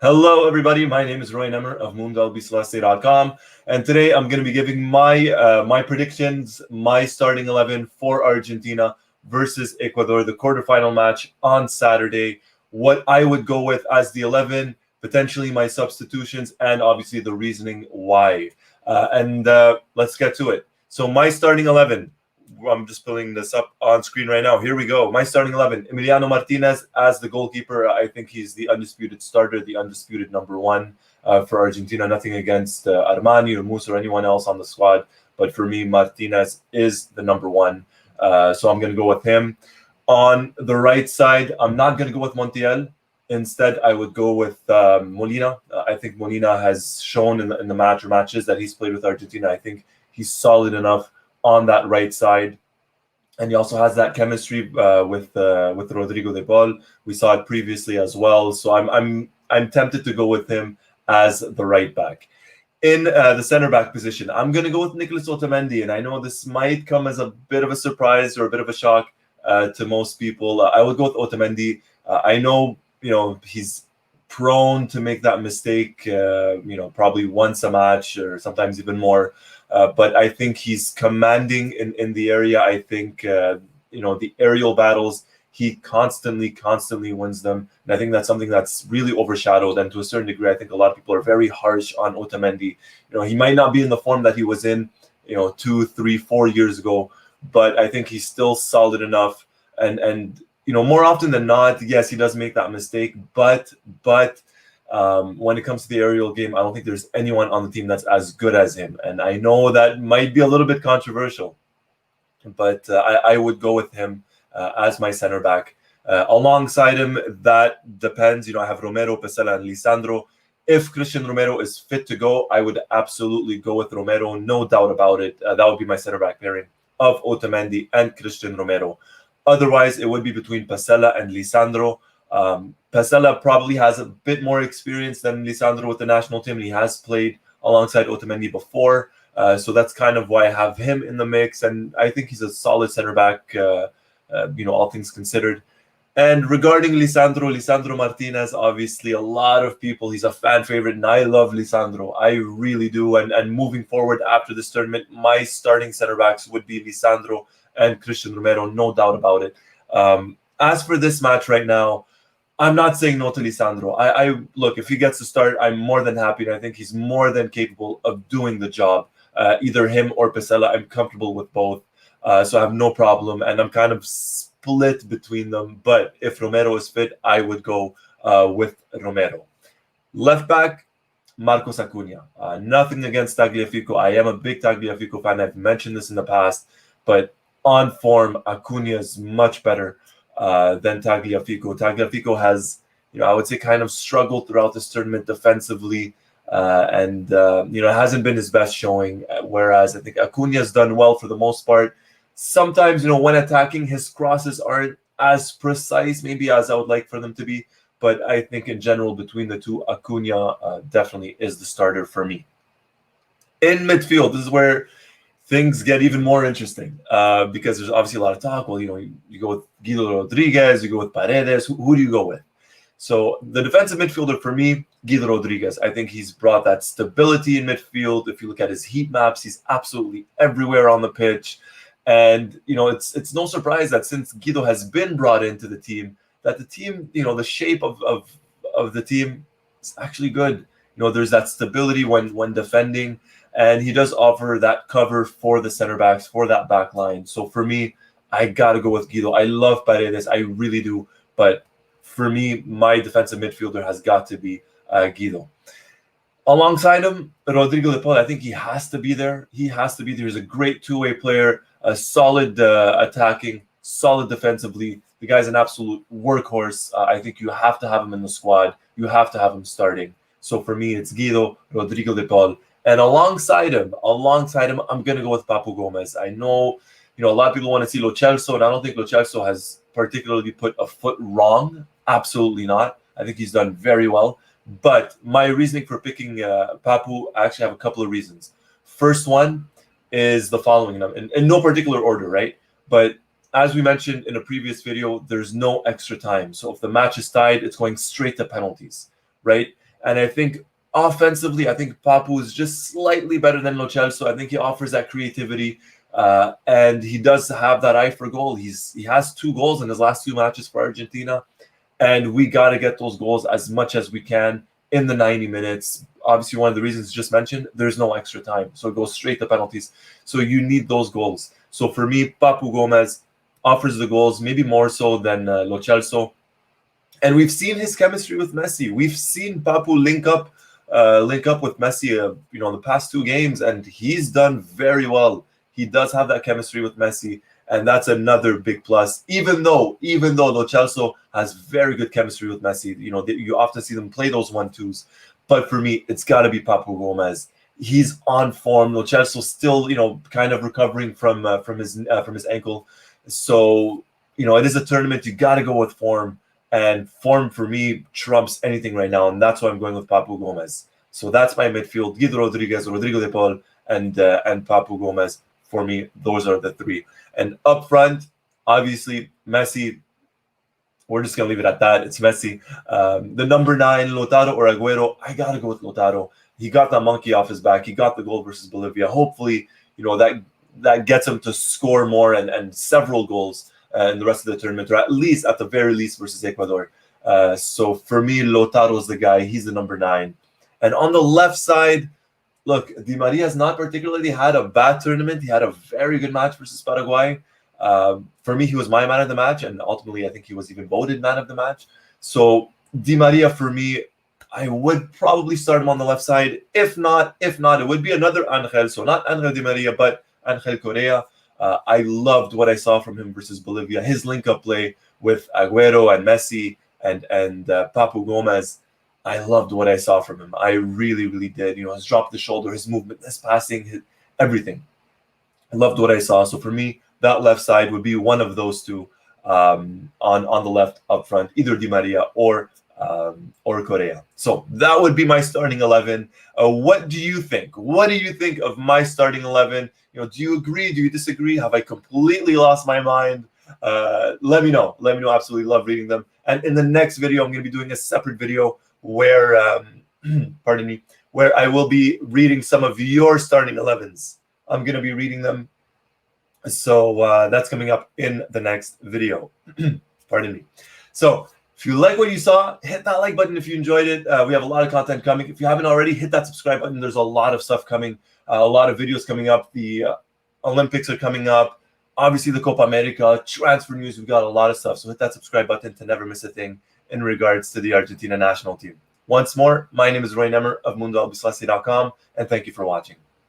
Hello, everybody. My name is Roy Nemmer of Mundo Albiceleste.com, and today I'm going to be giving my predictions, my starting 11 for Argentina versus Ecuador, the quarterfinal match on Saturday. What I would go with as the 11, potentially my substitutions, and obviously the reasoning why. And let's get to it. So my starting 11. I'm just pulling this up on screen right now. Here we go. My starting 11. Emiliano Martinez as the goalkeeper. I think he's the undisputed starter, the undisputed number one for Argentina. Nothing against Armani or Musa or anyone else on the squad. But for me, Martinez is the number one. So I'm going to go with him. On the right side, I'm not going to go with Montiel. Instead, I would go with Molina. I think Molina has shown in the matches that he's played with Argentina. I think he's solid enough on that right side, and he also has that chemistry with Rodrigo de Paul. We saw it previously as well, so I'm tempted to go with him as the right back. In the center back position, I'm going to go with Nicolas Otamendi, and I know this might come as a bit of a surprise or a bit of a shock to most people. I would go with Otamendi. I know he's prone to make that mistake. Probably once a match or sometimes even more. But I think he's commanding in the area. I think, the aerial battles, he constantly wins them. And I think that's something that's really overshadowed. And to a certain degree, I think a lot of people are very harsh on Otamendi. He might not be in the form that he was in, 2, 3, 4 years ago, but I think he's still solid enough. And more often than not, yes, he does make that mistake, but when it comes to the aerial game, I don't think there's anyone on the team that's as good as him. And I know that might be a little bit controversial, but I would go with him as my center back. Alongside him, that depends. I have Romero, Pesela, and Lisandro. If Christian Romero is fit to go, I would absolutely go with Romero, no doubt about it. That would be my center back pairing of Otamendi and Christian Romero. Otherwise, it would be between Pesela and Lisandro. Pesela probably has a bit more experience than Lisandro with the national team. He has played alongside Otamendi before, so that's kind of why I have him in the mix. And I think he's a solid center back, all things considered. And regarding Lisandro Martinez, obviously a lot of people, he's a fan favorite, and I love Lisandro. I really do. And moving forward after this tournament, my starting center backs would be Lisandro and Christian Romero, no doubt about it. As for this match right now, I'm not saying no to Lisandro. I look, if he gets to start, I'm more than happy, and I think he's more than capable of doing the job. Either him or Pesela, I'm comfortable with both, so I have no problem, and I'm kind of split between them. But if Romero is fit, I would go with Romero. Left back, Marcos Acuna. Nothing against Tagliafico. I am a big Tagliafico fan. I've mentioned this in the past, but on form, Acuna is much better than Tagliafico. Tagliafico has, I would say, kind of struggled throughout this tournament defensively, and it hasn't been his best showing. Whereas I think Acuna has done well for the most part. Sometimes, when attacking, his crosses aren't as precise, maybe as I would like for them to be. But I think in general, between the two, Acuna definitely is the starter for me. In midfield, this is where things get even more interesting because there's obviously a lot of talk. Well, you go with Guido Rodriguez, you go with Paredes. Who do you go with? So the defensive midfielder for me, Guido Rodriguez. I think he's brought that stability in midfield. If you look at his heat maps, he's absolutely everywhere on the pitch. And, it's no surprise that since Guido has been brought into the team, that the team, the shape of the team is actually good. There's that stability when defending. And he does offer that cover for the center backs, for that back line. So for me, I got to go with Guido. I love Paredes. I really do. But for me, my defensive midfielder has got to be Guido. Alongside him, Rodrigo de Paul, I think he has to be there. He has to be there. He's a great two-way player, a solid attacking, solid defensively. The guy's an absolute workhorse. I think you have to have him in the squad. You have to have him starting. So for me, it's Guido, Rodrigo de Paul. And alongside him, I'm going to go with Papu Gomez. I know, a lot of people want to see Lo Celso, and I don't think Lo Celso has particularly put a foot wrong. Absolutely not. I think he's done very well. But my reasoning for picking Papu, I actually have a couple of reasons. First one is the following, in no particular order, right? But as we mentioned in a previous video, there's no extra time. So if the match is tied, it's going straight to penalties, right? And I think offensively, I think Papu is just slightly better than Lo Celso. I think he offers that creativity, and he does have that eye for goal. He has 2 goals in his last 2 matches for Argentina, and we got to get those goals as much as we can in the 90 minutes. Obviously, one of the reasons just mentioned, there's no extra time, so it goes straight to penalties. So you need those goals. So for me, Papu Gomez offers the goals, maybe more so than Lo Celso. And we've seen his chemistry with Messi. We've seen Papu link up with Messi, in the past 2 games, and he's done very well. He does have that chemistry with Messi, and that's another big plus. Even though Lo Celso has very good chemistry with Messi, you often see them play those 1-2s. But for me, it's got to be Papu Gomez. He's on form. Lo Celso still, kind of recovering from his ankle. So, it is a tournament. You got to go with form. And form for me trumps anything right now, and that's why I'm going with Papu Gomez. So that's my midfield: Guido Rodriguez, Rodrigo de Paul, and Papu Gomez. For me, those are the 3. And up front, obviously Messi. We're just gonna leave it at that. It's Messi. The number 9, Lautaro or Aguero. I gotta go with Lautaro. He got that monkey off his back. He got the goal versus Bolivia. Hopefully, that gets him to score more and several goals in the rest of the tournament, or at the very least versus Ecuador. So for me, Lautaro is the guy. He's the number 9. And on the left side, look, Di Maria has not particularly had a bad tournament. He had a very good match versus Paraguay. For me, he was my man of the match, and ultimately, I think he was even voted man of the match. So Di Maria, for me, I would probably start him on the left side. If not, it would be another Angel. So not Angel Di Maria, but Angel Correa. I loved what I saw from him versus Bolivia. His link-up play with Aguero and Messi and Papu Gomez. I loved what I saw from him. I really, really did. His drop the shoulder, his movement, his passing, everything. I loved what I saw. So for me, that left side would be one of those 2 on the left up front, either Di Maria or Correa. So that would be my starting 11. What do you think? What do you think of my starting 11? Do you agree? Do you disagree? Have I completely lost my mind? Let me know. Absolutely love reading them. And in the next video, I'm going to be doing a separate video where, pardon me, where I will be reading some of your starting 11s. I'm going to be reading them. So that's coming up in the next video. Pardon me. So if you like what you saw, hit that like button if you enjoyed it. We have a lot of content coming. If you haven't already, hit that subscribe button. There's a lot of stuff coming, a lot of videos coming up. The Olympics are coming up. Obviously, the Copa America, transfer news. We've got a lot of stuff. So hit that subscribe button to never miss a thing in regards to the Argentina national team. Once more, my name is Roy Nemmer of Mundo Albiceleste.com, and thank you for watching.